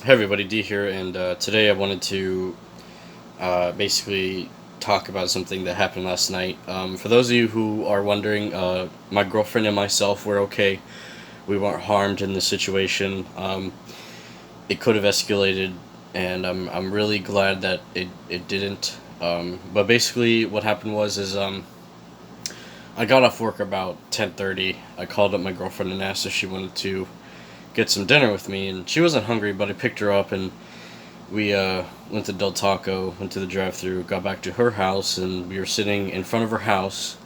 Hey everybody, D here, and today I wanted to basically talk about something that happened last night. For those of you who are wondering, my girlfriend and myself were okay. We weren't harmed in the situation. It could have escalated, and I'm really glad that it didn't. But basically, what happened was I got off work about 10:30. I called up my girlfriend and asked if she wanted to get some dinner with me, and she wasn't hungry, but I picked her up and we went to Del Taco, went to the drive-through, got back to her house, and we were sitting in front of her house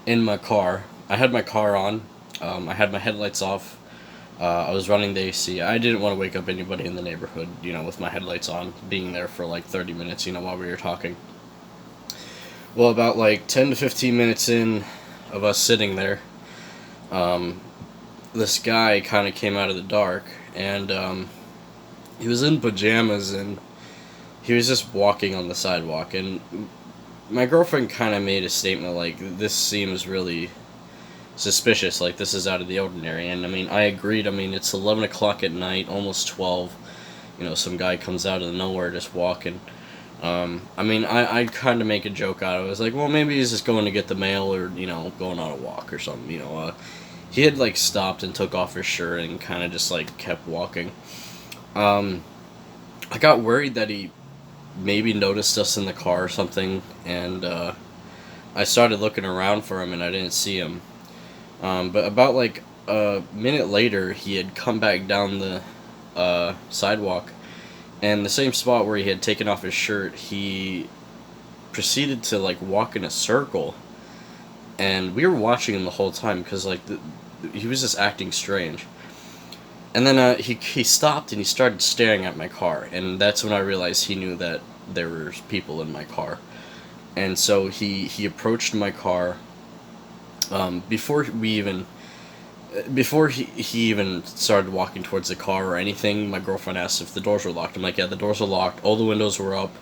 in my car. I had my car on. I had my headlights off. I was running the AC. I didn't want to wake up anybody in the neighborhood, with my headlights on, being there for like 30 minutes, while we were talking. Well, about like 10 to 15 minutes in of us sitting there, um, this guy kind of came out of the dark, and he was in pajamas, and he was just walking on the sidewalk, and my girlfriend kind of made a statement like, this seems really suspicious, like this is out of the ordinary. And I mean, I agreed. I mean, it's 11 o'clock at night, almost 12. Some guy comes out of nowhere just walking. I mean, I kind of make a joke out of it. I was like, well, maybe he's just going to get the mail, or going on a walk or something. He had like stopped and took off his shirt and kind of just like kept walking. um I got worried that he maybe noticed us in the car or something, and I started looking around for him, and I didn't see him. But about like a minute later, he had come back down the sidewalk, and the same spot where he had taken off his shirt, he proceeded to like walk in a circle, and we were watching him the whole time because he was just acting strange. And then he stopped and he started staring at my car, and that's when I realized he knew that there were people in my car. And so he approached my car. Before we even before he even started walking towards the car or anything, my girlfriend asked if the doors were locked. I'm like, yeah, the doors are locked. All the windows were up.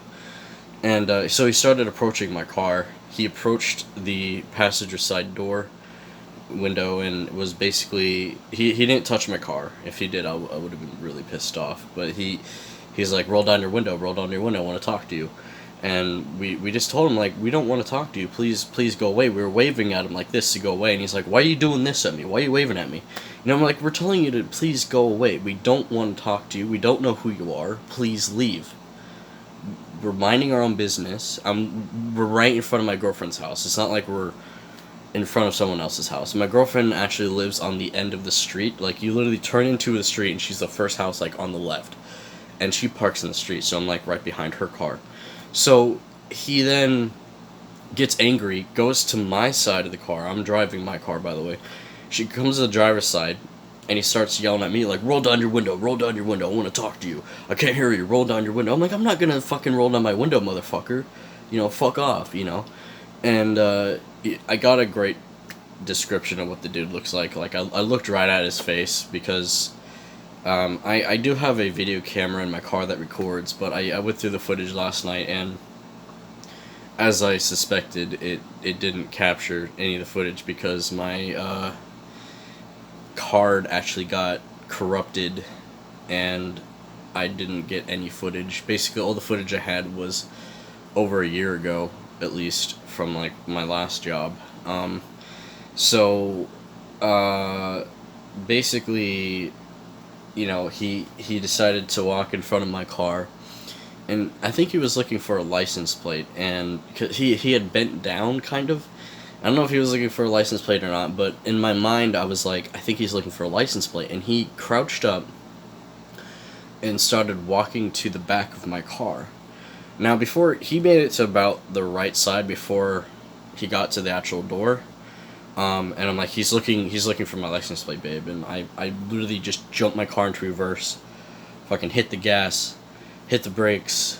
And so he started approaching my car. He approached the passenger side door window and was basically, he didn't touch my car. If he did, I would have been really pissed off. But he's like, roll down your window, roll down your window, I want to talk to you. And we just told him, like, we don't want to talk to you, please go away. We were waving at him like this to go away, and he's like, why are you doing this at me, why are you waving at me? I'm like, we're telling you to please go away, we don't want to talk to you, we don't know who you are, please leave. We're minding our own business. We're right in front of my girlfriend's house. It's not like we're in front of someone else's house. My girlfriend actually lives on the end of the street. Like, you literally turn into the street and she's the first house, like, on the left. And she parks in the street, so I'm, like, right behind her car. So he then gets angry, goes to my side of the car. I'm driving my car, by the way. She comes to the driver's side, and he starts yelling at me, like, roll down your window, I want to talk to you. I can't hear you, roll down your window. I'm like, I'm not gonna fucking roll down my window, motherfucker. Fuck off. And I got a great description of what the dude looks like. Like, I looked right at his face because I do have a video camera in my car that records, but I went through the footage last night, and as I suspected, it didn't capture any of the footage because my card actually got corrupted, and I didn't get any footage. Basically, all the footage I had was over a year ago, at least, from like my last job. So basically, he decided to walk in front of my car, and I think he was looking for a license plate, and he had bent down, kind of. I don't know if he was looking for a license plate or not, but in my mind I was like, I think he's looking for a license plate, and he crouched up and started walking to the back of my car. Now, before he made it to about the right side before he got to the actual door, and I'm like, he's looking for my license plate, babe, and I literally just jumped my car into reverse, fucking hit the gas, hit the brakes,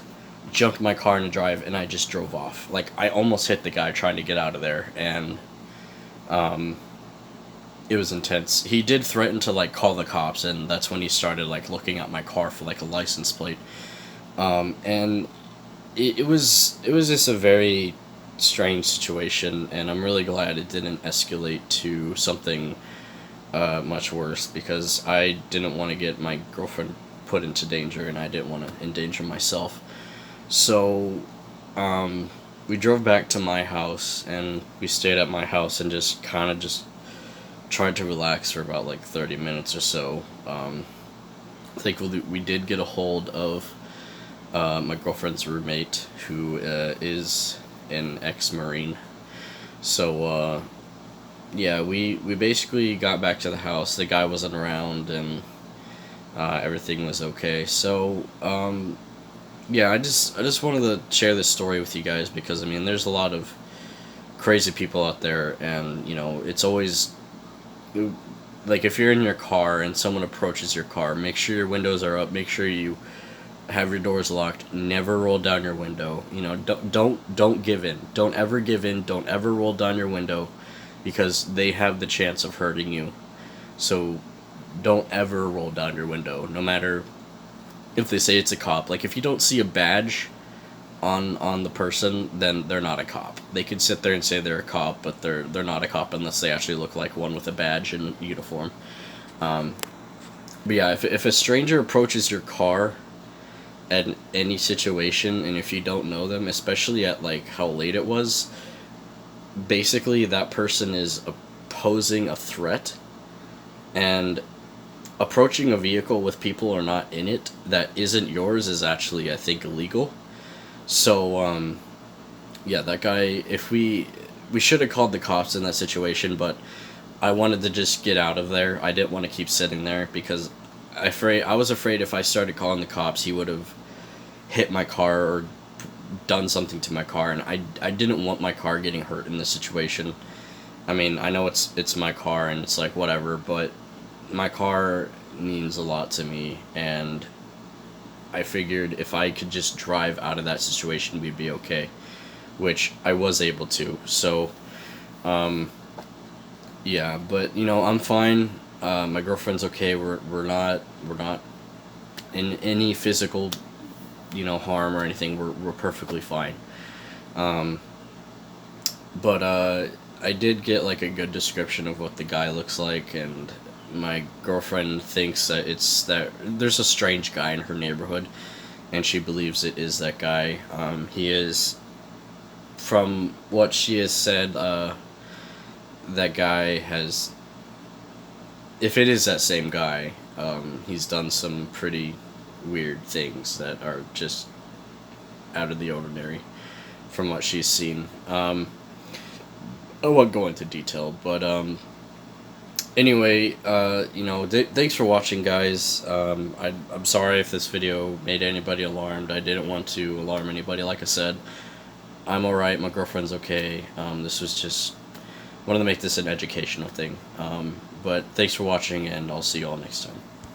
jumped my car into drive, and I just drove off. Like, I almost hit the guy trying to get out of there, and it was intense. He did threaten to like call the cops, and that's when he started like looking at my car for like a license plate. And it was just a very strange situation, and I'm really glad it didn't escalate to something much worse, because I didn't want to get my girlfriend put into danger, and I didn't want to endanger myself. So, we drove back to my house, and we stayed at my house and just kind of just tried to relax for about like 30 minutes or so. Thankfully, we did get a hold of my girlfriend's roommate, who is an ex-Marine. So, yeah, we basically got back to the house. The guy wasn't around, and everything was okay. So, yeah, I just wanted to share this story with you guys because, I mean, there's a lot of crazy people out there, and, you know, it's always, like, if you're in your car and someone approaches your car, make sure your windows are up, make sure you have your doors locked, never roll down your window. You know, don't give in. Don't ever give in. Don't ever roll down your window, because they have the chance of hurting you. So don't ever roll down your window, no matter if they say it's a cop. Like, if you don't see a badge on the person, then they're not a cop. They could sit there and say they're a cop, but they're not a cop unless they actually look like one with a badge and uniform. But yeah, if a stranger approaches your car at any situation, and if you don't know them, especially at like how late it was, basically that person is posing a threat, and approaching a vehicle with people or not in it that isn't yours is actually, I think, illegal. So, yeah, that guy, if we should have called the cops in that situation, but I wanted to just get out of there. I didn't want to keep sitting there because I was afraid if I started calling the cops, he would have hit my car or done something to my car, and I didn't want my car getting hurt in this situation. I mean, I know it's my car and it's like whatever, but my car means a lot to me, and I figured if I could just drive out of that situation, we'd be okay, which I was able to. So, yeah, but you know, I'm fine. My girlfriend's okay. We're not in any physical, you know, harm or anything. We're perfectly fine. But I did get like a good description of what the guy looks like, and my girlfriend thinks that there's a strange guy in her neighborhood, and she believes it is that guy. He is, from what she has said, that guy has, if it is that same guy, he's done some pretty weird things that are just out of the ordinary from what she's seen. I won't go into detail, but anyway, you know, thanks for watching, guys. I'm sorry if this video made anybody alarmed. I didn't want to alarm anybody. Like I said, I'm alright, my girlfriend's okay. This was just, wanted to make this an educational thing. But thanks for watching, and I'll see you all next time.